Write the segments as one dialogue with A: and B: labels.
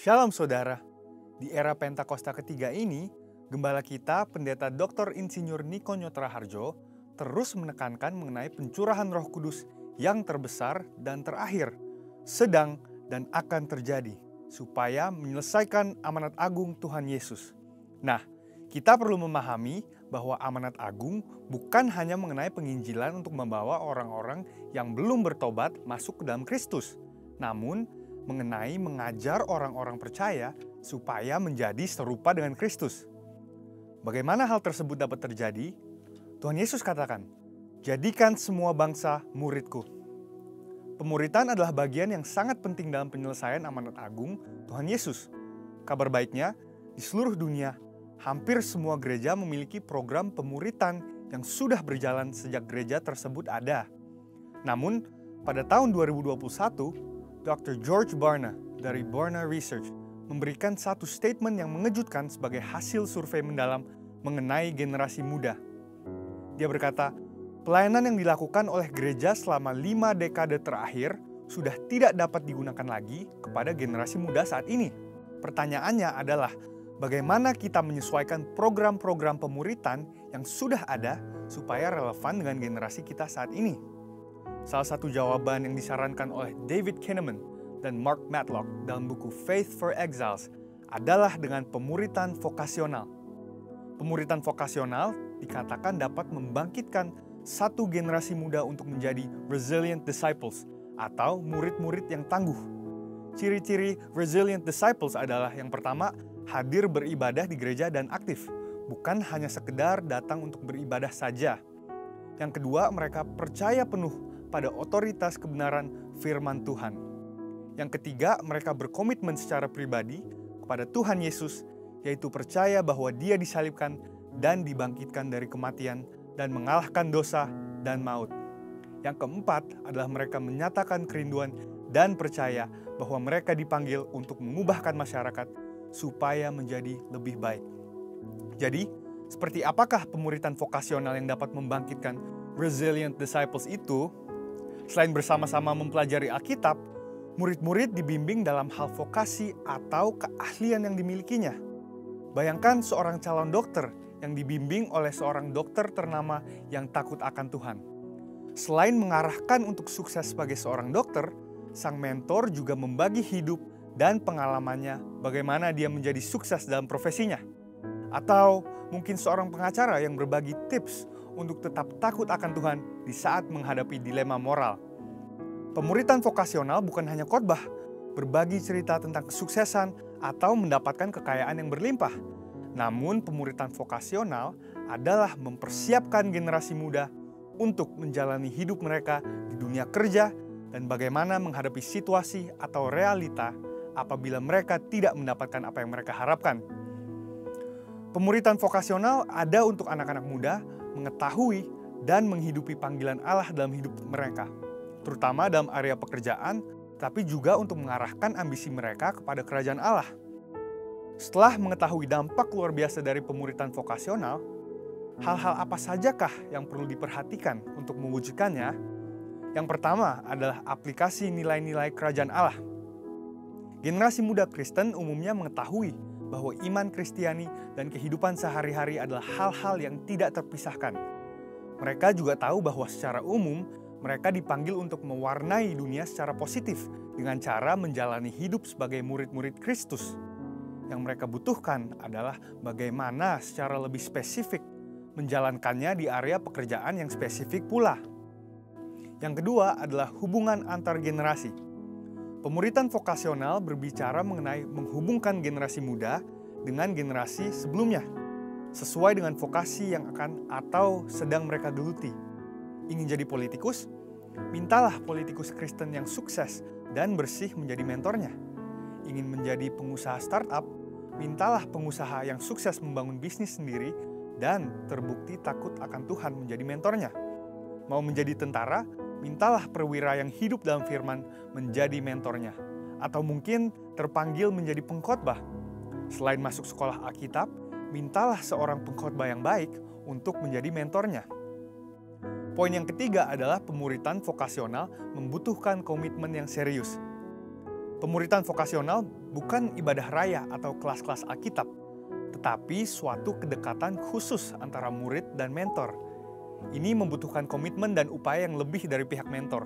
A: Shalom saudara, di era Pentakosta ketiga ini, Gembala kita, Pendeta Dr. Insinyur Niko Nyotraharjo, terus menekankan mengenai pencurahan Roh Kudus yang terbesar dan terakhir, sedang dan akan terjadi, supaya menyelesaikan amanat agung Tuhan Yesus. Nah, kita perlu memahami bahwa amanat agung bukan hanya mengenai penginjilan untuk membawa orang-orang yang belum bertobat masuk ke dalam Kristus, namun mengenai mengajar orang-orang percaya supaya menjadi serupa dengan Kristus. Bagaimana hal tersebut dapat terjadi? Tuhan Yesus katakan, "Jadikan semua bangsa muridku." Pemuritan adalah bagian yang sangat penting dalam penyelesaian amanat agung Tuhan Yesus. Kabar baiknya, di seluruh dunia, hampir semua gereja memiliki program pemuritan yang sudah berjalan sejak gereja tersebut ada. Namun, pada tahun 2021, Dr. George Barna dari Barna Research memberikan satu statement yang mengejutkan sebagai hasil survei mendalam mengenai generasi muda. Dia berkata, pelayanan yang dilakukan oleh gereja selama 5 dekade terakhir sudah tidak dapat digunakan lagi kepada generasi muda saat ini. Pertanyaannya adalah, bagaimana kita menyesuaikan program-program pemuritan yang sudah ada supaya relevan dengan generasi kita saat ini? Salah satu jawaban yang disarankan oleh David Kinnaman dan Mark Matlock dalam buku Faith for Exiles adalah dengan pemuritan vokasional. Pemuritan vokasional dikatakan dapat membangkitkan satu generasi muda untuk menjadi resilient disciples atau murid-murid yang tangguh. Ciri-ciri resilient disciples adalah yang pertama, hadir beribadah di gereja dan aktif, bukan hanya sekedar datang untuk beribadah saja. Yang kedua, mereka percaya penuh pada otoritas kebenaran firman Tuhan. Yang ketiga, mereka berkomitmen secara pribadi kepada Tuhan Yesus, yaitu percaya bahwa Dia disalibkan dan dibangkitkan dari kematian dan mengalahkan dosa dan maut. Yang keempat adalah mereka menyatakan kerinduan dan percaya bahwa mereka dipanggil untuk mengubahkan masyarakat supaya menjadi lebih baik. Jadi, seperti apakah pemuritan vokasional yang dapat membangkitkan resilient disciples itu? Selain bersama-sama mempelajari Alkitab, murid-murid dibimbing dalam hal vokasi atau keahlian yang dimilikinya. Bayangkan seorang calon dokter yang dibimbing oleh seorang dokter ternama yang takut akan Tuhan. Selain mengarahkan untuk sukses sebagai seorang dokter, sang mentor juga membagi hidup dan pengalamannya bagaimana dia menjadi sukses dalam profesinya. Atau mungkin seorang pengacara yang berbagi tips untuk tetap takut akan Tuhan di saat menghadapi dilema moral. Pemuritan vokasional bukan hanya khotbah, berbagi cerita tentang kesuksesan atau mendapatkan kekayaan yang berlimpah. Namun pemuritan vokasional adalah mempersiapkan generasi muda untuk menjalani hidup mereka di dunia kerja dan bagaimana menghadapi situasi atau realita apabila mereka tidak mendapatkan apa yang mereka harapkan. Pemuritan vokasional ada untuk anak-anak muda mengetahui dan menghidupi panggilan Allah dalam hidup mereka, terutama dalam area pekerjaan, tapi juga untuk mengarahkan ambisi mereka kepada kerajaan Allah. Setelah mengetahui dampak luar biasa dari pemuritan vokasional, hal-hal apa sajakah yang perlu diperhatikan untuk mewujudkannya? Yang pertama adalah aplikasi nilai-nilai kerajaan Allah. Generasi muda Kristen umumnya mengetahui bahwa iman Kristiani dan kehidupan sehari-hari adalah hal-hal yang tidak terpisahkan. Mereka juga tahu bahwa secara umum, mereka dipanggil untuk mewarnai dunia secara positif dengan cara menjalani hidup sebagai murid-murid Kristus. Yang mereka butuhkan adalah bagaimana secara lebih spesifik menjalankannya di area pekerjaan yang spesifik pula. Yang kedua adalah hubungan antar generasi. Pemuritan vokasional berbicara mengenai menghubungkan generasi muda dengan generasi sebelumnya, sesuai dengan vokasi yang akan atau sedang mereka geluti. Ingin jadi politikus? Mintalah politikus Kristen yang sukses dan bersih menjadi mentornya. Ingin menjadi pengusaha startup? Mintalah pengusaha yang sukses membangun bisnis sendiri dan terbukti takut akan Tuhan menjadi mentornya. Mau menjadi tentara? Mintalah perwira yang hidup dalam firman menjadi mentornya. Atau mungkin terpanggil menjadi pengkhotbah. Selain masuk sekolah Alkitab, mintalah seorang pengkhotbah yang baik untuk menjadi mentornya. Poin yang ketiga adalah pemuritan vokasional membutuhkan komitmen yang serius. Pemuritan vokasional bukan ibadah raya atau kelas-kelas Alkitab, tetapi suatu kedekatan khusus antara murid dan mentor. Ini membutuhkan komitmen dan upaya yang lebih dari pihak mentor.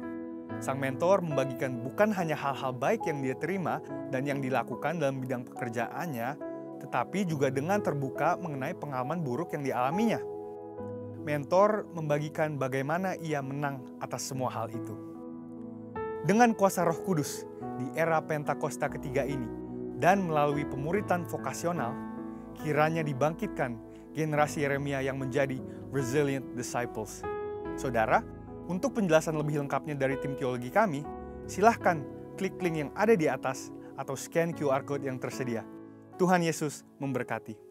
A: Sang mentor membagikan bukan hanya hal-hal baik yang dia terima dan yang dilakukan dalam bidang pekerjaannya, tetapi juga dengan terbuka mengenai pengalaman buruk yang dialaminya. Mentor membagikan bagaimana ia menang atas semua hal itu. Dengan kuasa Roh Kudus di era Pentakosta ketiga ini dan melalui pemuritan vokasional, kiranya dibangkitkan generasi Yeremia yang menjadi resilient disciples. Saudara, untuk penjelasan lebih lengkapnya dari tim teologi kami, silahkan klik link yang ada di atas atau scan QR code yang tersedia. Tuhan Yesus memberkati.